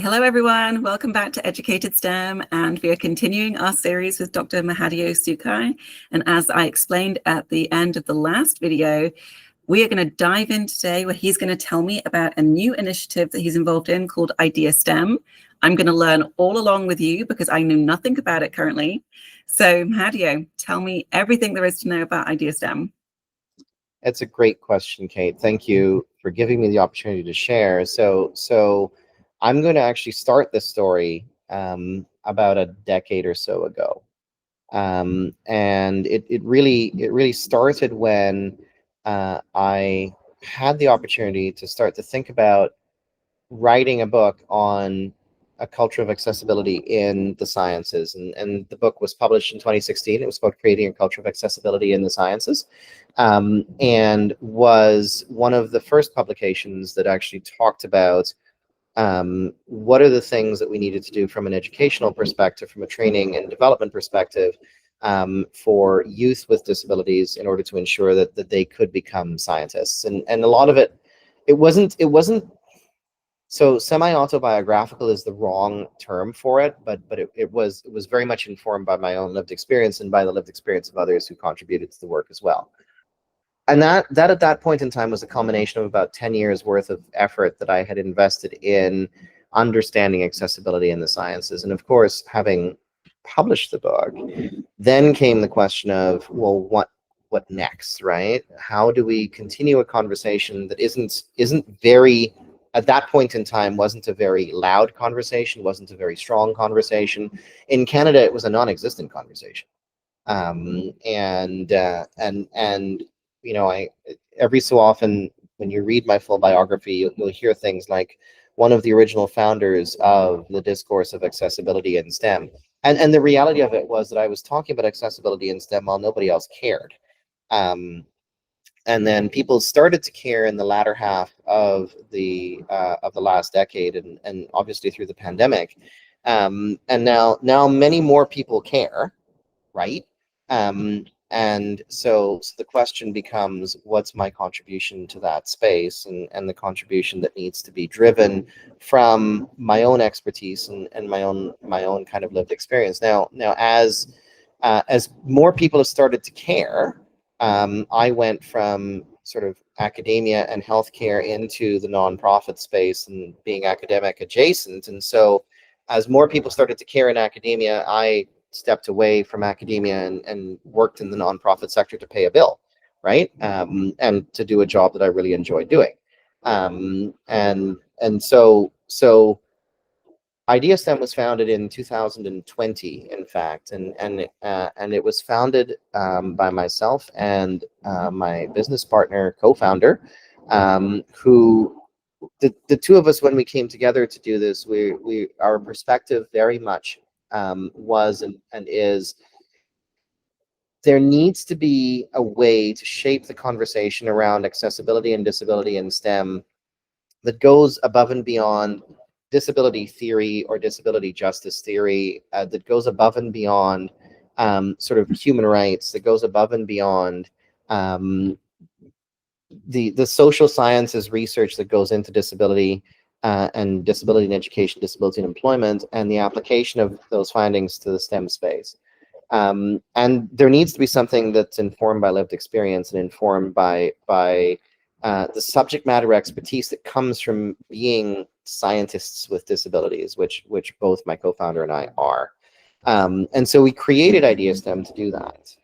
Hello everyone, welcome back to Educated STEM, and we are continuing our series with Dr. Mahadeo Sukhai. And as I explained at the end of the last video, we are going to dive in today where he's going to tell me about a new initiative that he's involved in called Idea STEM. I'm going to learn all along with you because I know nothing about it currently. So Mahadeo, tell me everything there is to know about Idea STEM. That's a great question, Kate. Thank you for giving me the opportunity to share. So I'm going to actually start this story about a decade or so ago, and it really started when I had the opportunity to start to think about writing a book on a culture of accessibility in the sciences, and the book was published in 2016. It was called Creating a Culture of Accessibility in the Sciences, and was one of the first publications that actually talked about what are the things that we needed to do from an educational perspective, from a training and development perspective, for youth with disabilities in order to ensure that they could become scientists. And a lot of it wasn't so semi-autobiographical is the wrong term for it, but it was very much informed by my own lived experience and by the lived experience of others who contributed to the work as well. And that at that point in time was a culmination of about 10 years worth of effort that I had invested in understanding accessibility in the sciences. And of course, having published the book, then came the question of, well, what next, right? How do we continue a conversation that isn't very, at that point in time, wasn't a very loud conversation, wasn't a very strong conversation. In Canada, it was a non-existent conversation. And you know, every so often when you read my full biography, you'll hear things like one of the original founders of the discourse of accessibility in STEM. And the reality of it was that I was talking about accessibility in STEM while nobody else cared. And then people started to care in the latter half of the last decade, and obviously through the pandemic. And now many more people care, right? And so the question becomes, what's my contribution to that space, and the contribution that needs to be driven from my own expertise and my own kind of lived experience. Now as more people have started to care, I went from sort of academia and healthcare into the nonprofit space and being academic adjacent. And so as more people started to care in academia, I stepped away from academia and worked in the nonprofit sector to pay a bill, right? And to do a job that I really enjoy doing. And so Idea STEM was founded in 2020, in fact, and it was founded by myself and my business partner, co-founder, who the two of us, when we came together to do this, our perspective very much was and is, there needs to be a way to shape the conversation around accessibility and disability in STEM that goes above and beyond disability theory or disability justice theory, that goes above and beyond sort of human rights, that goes above and beyond the social sciences research that goes into disability and disability in education, disability in employment, and the application of those findings to the STEM space. And there needs to be something that's informed by lived experience and informed by the subject matter expertise that comes from being scientists with disabilities, which both my co-founder and I are. And so we created Idea STEM to do that.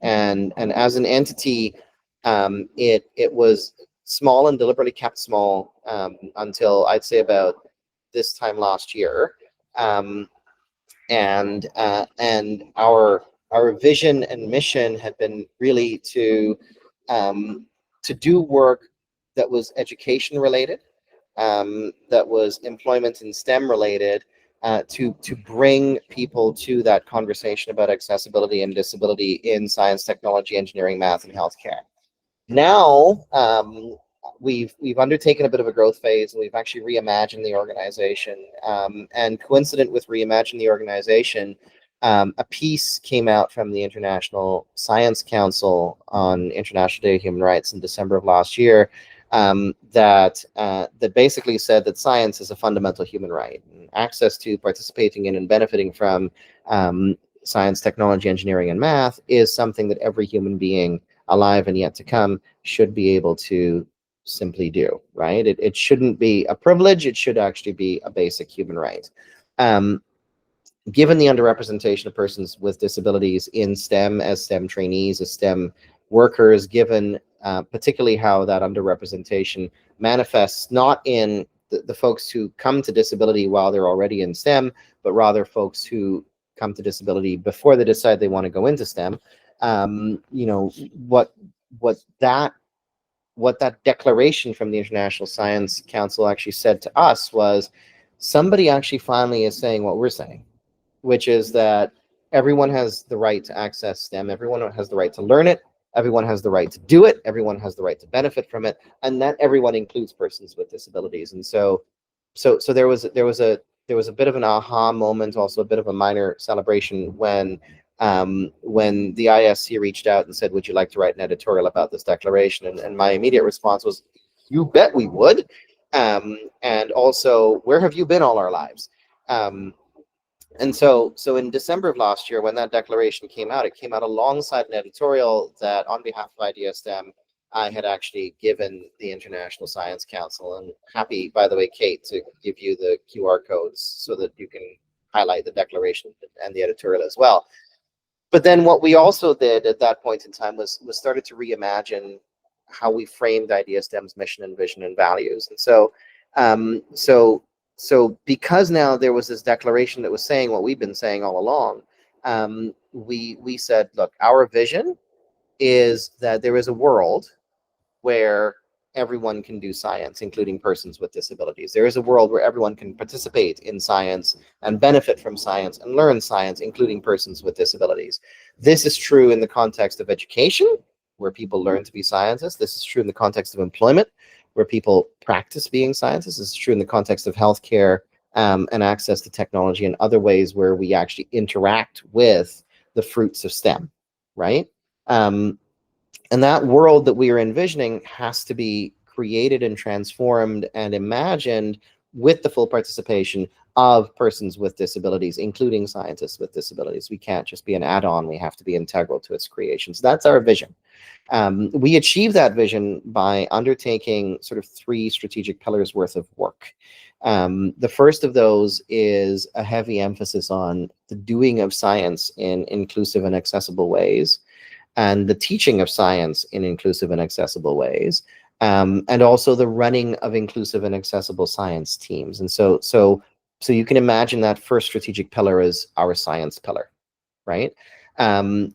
And as an entity, it was small and deliberately kept small until I'd say about this time last year. And our vision and mission had been really to do work that was education related, that was employment and STEM related, to bring people to that conversation about accessibility and disability in science, technology, engineering, math, and healthcare. Now, we've undertaken a bit of a growth phase, and we've actually reimagined the organization. And coincident with reimagining the organization, a piece came out from the International Science Council on International Day of Human Rights in December of last year, that basically said that science is a fundamental human right. And access to participating in and benefiting from science, technology, engineering, and math is something that every human being alive and yet to come should be able to simply do, right? It shouldn't be a privilege. It should actually be a basic human right. Given the underrepresentation of persons with disabilities in STEM, as STEM trainees, as STEM workers, given particularly how that underrepresentation manifests not in the folks who come to disability while they're already in STEM, but rather folks who come to disability before they decide they want to go into STEM. You know, what that declaration from the International Science Council actually said to us was, somebody actually finally is saying what we're saying, which is that everyone has the right to access STEM, everyone has the right to learn it, everyone has the right to do it, everyone has the right to benefit from it, and that everyone includes persons with disabilities. And so there was a bit of an aha moment, also a bit of a minor celebration when the ISC reached out and said, would you like to write an editorial about this declaration? And my immediate response was, you bet we would. And also, where have you been all our lives? And so in December of last year, when that declaration came out, it came out alongside an editorial that, on behalf of IdeaSTEM, I had actually given the International Science Council. And happy, by the way, Kate, to give you the QR codes so that you can highlight the declaration and the editorial as well. But then what we also did at that point in time was started to reimagine how we framed IdeaSTEM's mission and vision and values. And so because now there was this declaration that was saying what we've been saying all along, we said, look, our vision is that there is a world where everyone can do science, including persons with disabilities. There is a world where everyone can participate in science and benefit from science and learn science, including persons with disabilities. This is true in the context of education, where people learn to be scientists. This is true in the context of employment, where people practice being scientists. This is true in the context of healthcare and access to technology and other ways where we actually interact with the fruits of STEM, right? And that world that we are envisioning has to be created and transformed and imagined with the full participation of persons with disabilities, including scientists with disabilities. We can't just be an add-on. We have to be integral to its creation. So that's our vision. We achieve that vision by undertaking sort of 3 strategic pillars worth of work. The first of those is a heavy emphasis on the doing of science in inclusive and accessible ways, and the teaching of science in inclusive and accessible ways, and also the running of inclusive and accessible science teams. And so you can imagine that first strategic pillar is our science pillar, right?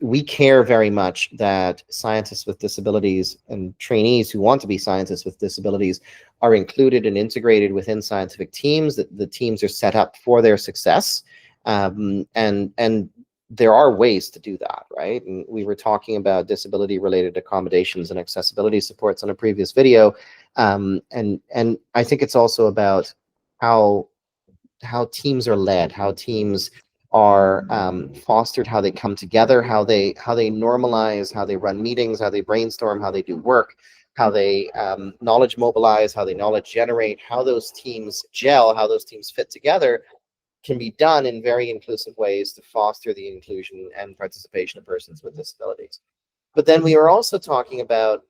We care very much that scientists with disabilities and trainees who want to be scientists with disabilities are included and integrated within scientific teams, that the teams are set up for their success. And there are ways to do that, right? And we were talking about disability-related accommodations and accessibility supports on a previous video. And I think it's also about how teams are led, how teams are fostered, how they come together, how they normalize, how they run meetings, how they brainstorm, how they do work, how they knowledge mobilize, how they knowledge generate, how those teams gel, how those teams fit together, can be done in very inclusive ways to foster the inclusion and participation of persons with disabilities. But then we are also talking about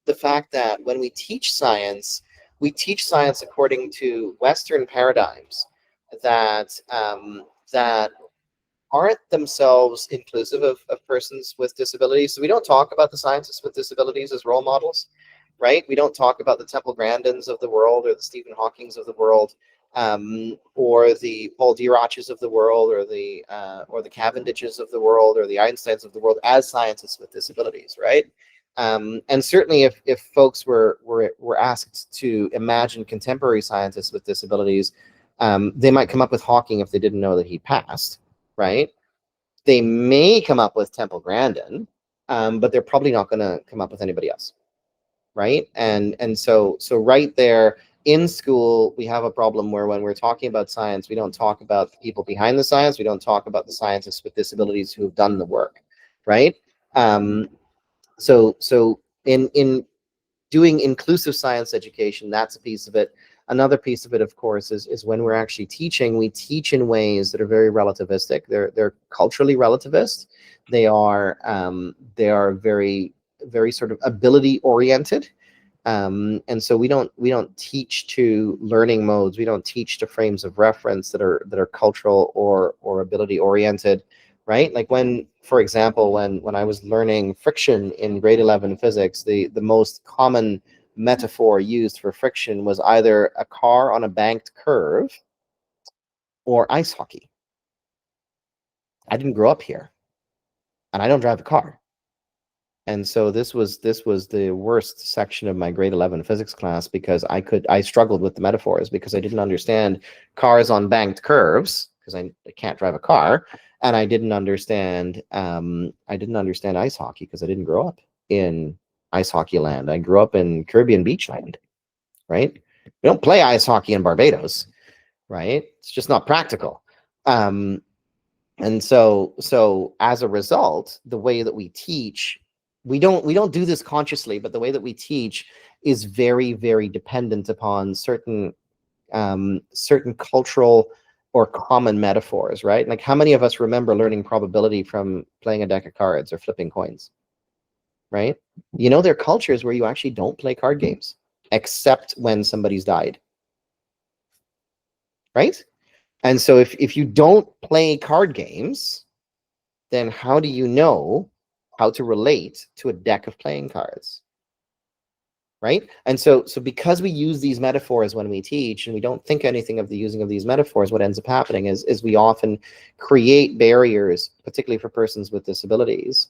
the fact that when we teach science according to Western paradigms that that aren't themselves inclusive of persons with disabilities. So we don't talk about the scientists with disabilities as role models, right? We don't talk about the Temple Grandins of the world or the Stephen Hawkings of the world, or the Paul Diraches of the world, or the Cavendishes of the world, or the Einsteins of the world as scientists with disabilities, right? And certainly if folks were asked to imagine contemporary scientists with disabilities, they might come up with Hawking if they didn't know that he passed, right? They may come up with Temple Grandin, but they're probably not going to come up with anybody else, right? And so right there in school, we have a problem where when we're talking about science, we don't talk about the people behind the science. We don't talk about the scientists with disabilities who have done the work, right? So in doing inclusive science education, that's a piece of it. Another piece of it, of course, is when we're actually teaching, we teach in ways that are very relativistic. They're culturally relativist. They are very sort of ability oriented. And so we don't teach to learning modes. We don't teach to frames of reference that are cultural or ability oriented, right? Like when, for example, when I was learning friction in grade 11 physics, the most common metaphor used for friction was either a car on a banked curve or ice hockey. I didn't grow up here, and I don't drive a car. And so this was the worst section of my grade 11 physics class, because I struggled with the metaphors, because I didn't understand cars on banked curves, because I can't drive a car, and I didn't understand ice hockey, because I didn't grow up in ice hockey land. I grew up in Caribbean beach land, right? We don't play ice hockey in Barbados, right? It's just not practical. And so as a result, the way that we teach, we don't do this consciously, but the way that we teach is very, very dependent upon certain cultural or common metaphors, right? Like, how many of us remember learning probability from playing a deck of cards or flipping coins, right? You know, there are cultures where you actually don't play card games except when somebody's died, right? And so if you don't play card games, then how do you know how to relate to a deck of playing cards, right? And so because we use these metaphors when we teach, and we don't think anything of the using of these metaphors, what ends up happening is we often create barriers, particularly for persons with disabilities,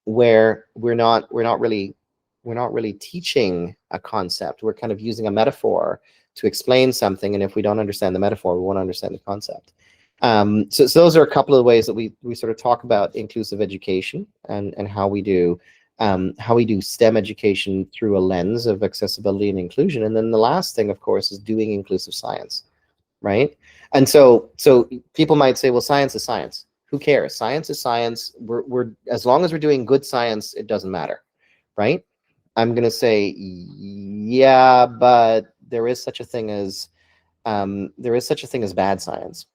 where we're not really teaching a concept. We're kind of using a metaphor to explain something, and if we don't understand the metaphor, we won't understand the concept. So those are a couple of ways that we sort of talk about inclusive education, and how we do STEM education through a lens of accessibility and inclusion. And then the last thing, of course, is doing inclusive science, right? And so people might say, well, science is science. Who cares? Science is science. We're as long as we're doing good science, it doesn't matter, right? I'm going to say, yeah, but there is such a thing as bad science.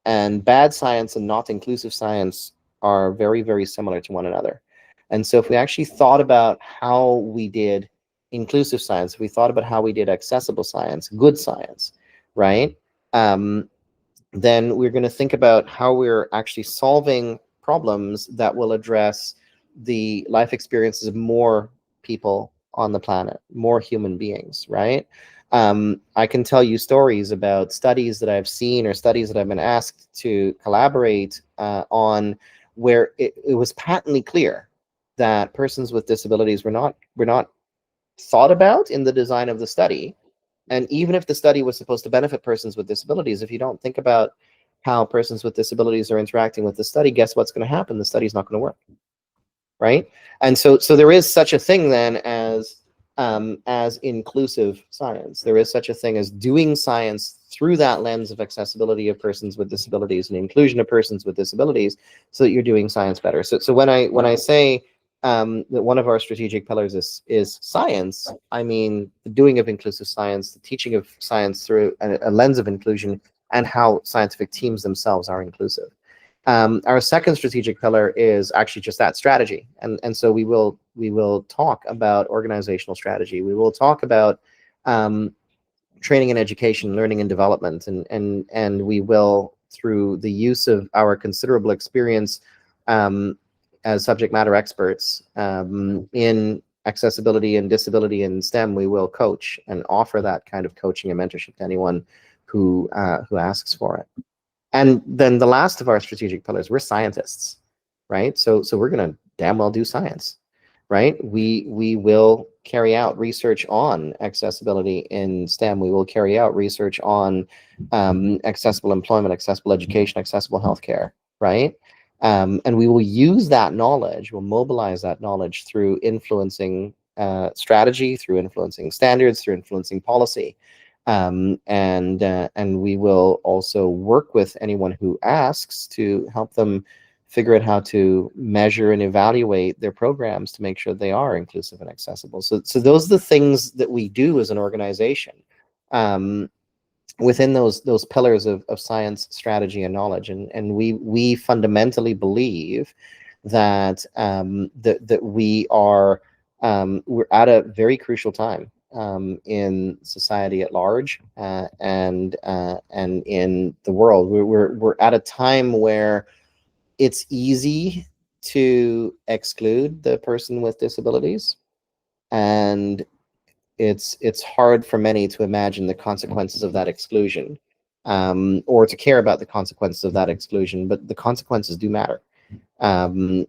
And bad science and not inclusive science are very, very similar to one another. And so if we actually thought about how we did inclusive science, if we thought about how we did accessible science, good science, right? Then we're going to think about how we're actually solving problems that will address the life experiences of more people on the planet, more human beings, right? I can tell you stories about studies that I've seen, or studies that I've been asked to collaborate on, where it was patently clear that persons with disabilities were not thought about in the design of the study. And even if the study was supposed to benefit persons with disabilities, if you don't think about how persons with disabilities are interacting with the study, guess what's going to happen? The study's not going to work, right? And so there is such a thing then as inclusive science. There is such a thing as doing science through that lens of accessibility of persons with disabilities and inclusion of persons with disabilities, so that you're doing science better. So when I say that one of our strategic pillars is science, I mean the doing of inclusive science, the teaching of science through a lens of inclusion, and how scientific teams themselves are inclusive. Our second strategic pillar is actually just that, strategy. And so we will talk about organizational strategy. We will talk about training and education, learning and development, and we will, through the use of our considerable experience as subject matter experts in accessibility and disability and STEM, we will coach and offer that kind of coaching and mentorship to anyone who asks for it. And then the last of our strategic pillars, we're scientists, right? So we're going to damn well do science, right? We will carry out research on accessibility in STEM. We will carry out research on accessible employment, accessible education, accessible healthcare, right? And we will use that knowledge, we'll mobilize that knowledge through influencing strategy, through influencing standards, through influencing policy. And we will also work with anyone who asks to help them figure out how to measure and evaluate their programs to make sure they are inclusive and accessible. So those are the things that we do as an organization within those pillars of science, strategy, and knowledge. And we fundamentally believe that that we are we're at a very crucial time in society at large and in the world. We're at a time where it's easy to exclude the person with disabilities, and it's hard for many to imagine the consequences of that exclusion, or to care about the consequences of that exclusion. But the consequences do matter, and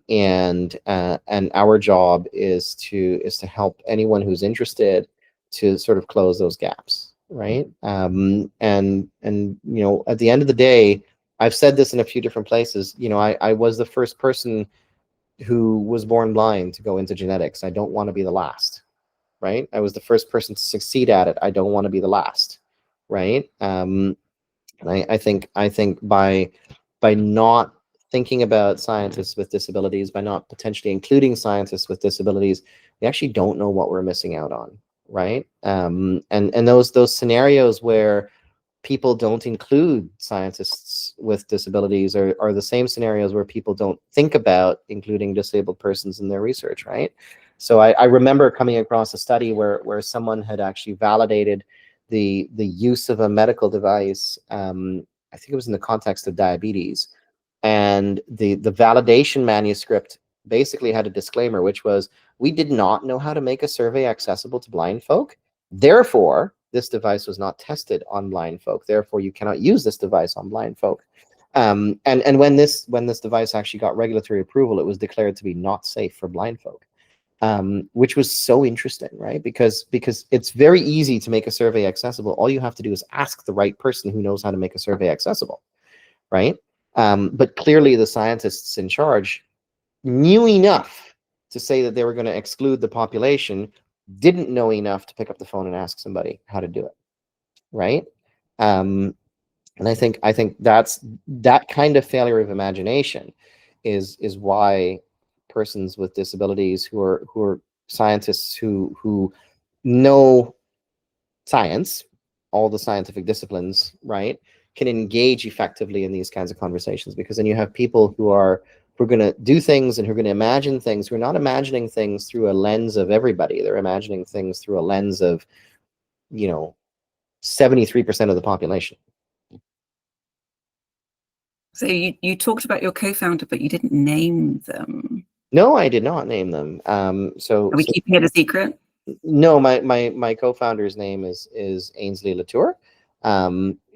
our job is to help anyone who's interested to sort of close those gaps, right? And you know, at the end of the day, I've said this in a few different places. You know, I was the first person who was born blind to go into genetics. I don't want to be the last, right? I was the first person to succeed at it. I don't want to be the last, right? And I think by not thinking about scientists with disabilities, by not potentially including scientists with disabilities, we actually don't know what we're missing out on, right? And those scenarios where people don't include scientists with disabilities are the same scenarios where people don't think about including disabled persons in their research, right? So I remember coming across a study where someone had actually validated the use of a medical device. I think it was in the context of diabetes, and the validation manuscript basically had a disclaimer, which was, we did not know how to make a survey accessible to blind folk. Therefore, this device was not tested on blind folk. Therefore, you cannot use this device on blind folk. And when this device actually got regulatory approval, it was declared to be not safe for blind folk, which was so interesting, right? Because it's very easy to make a survey accessible. All you have to do is ask the right person who knows how to make a survey accessible, right? But clearly, the scientists in charge knew enough to say that they were going to exclude the population, didn't know enough to pick up the phone and ask somebody how to do it, right? And I think that's that kind of failure of imagination is why persons with disabilities who are scientists who know science, all the scientific disciplines, right, can engage effectively in these kinds of conversations, because then you have people who are going to do things and who are going to imagine things, who are not imagining things through a lens of everybody. They're imagining things through a lens of, you know, 73% of the population. So you talked about your co-founder, but you didn't name them. No, I did not name them. So are we keeping it a secret? No, my co-founder's name is Ainsley Latour.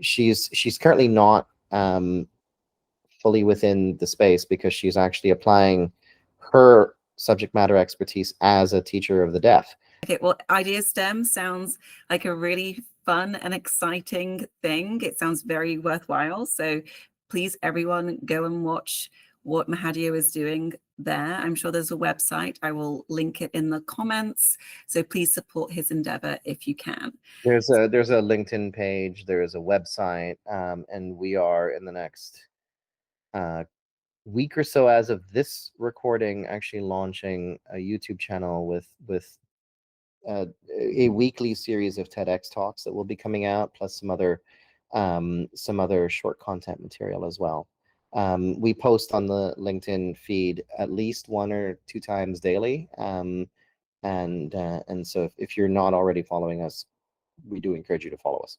She's currently not fully within the space because she's actually applying her subject matter expertise as a teacher of the deaf. Okay, well, Idea STEM sounds like a really fun and exciting thing. It sounds very worthwhile. So please, everyone, go and watch what Mahadeo is doing there. I'm sure there's a website. I will link it in the comments. So please support his endeavor if you can. There's a LinkedIn page, there is a website, and we are in the next week or so, as of this recording, actually launching a YouTube channel with a weekly series of TEDx talks that will be coming out, plus some other short content material as well. We post on the LinkedIn feed at least 1 or 2 times daily, and so if you're not already following us, we do encourage you to follow us.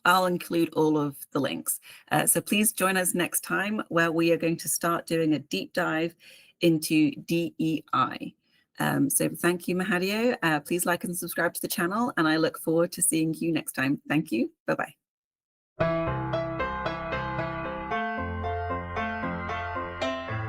I'll include all of the links. So please join us next time, where we are going to start doing a deep dive into DEI. So thank you, Mahadeo. Please like and subscribe to the channel, and I look forward to seeing you next time. Thank you. Bye-bye.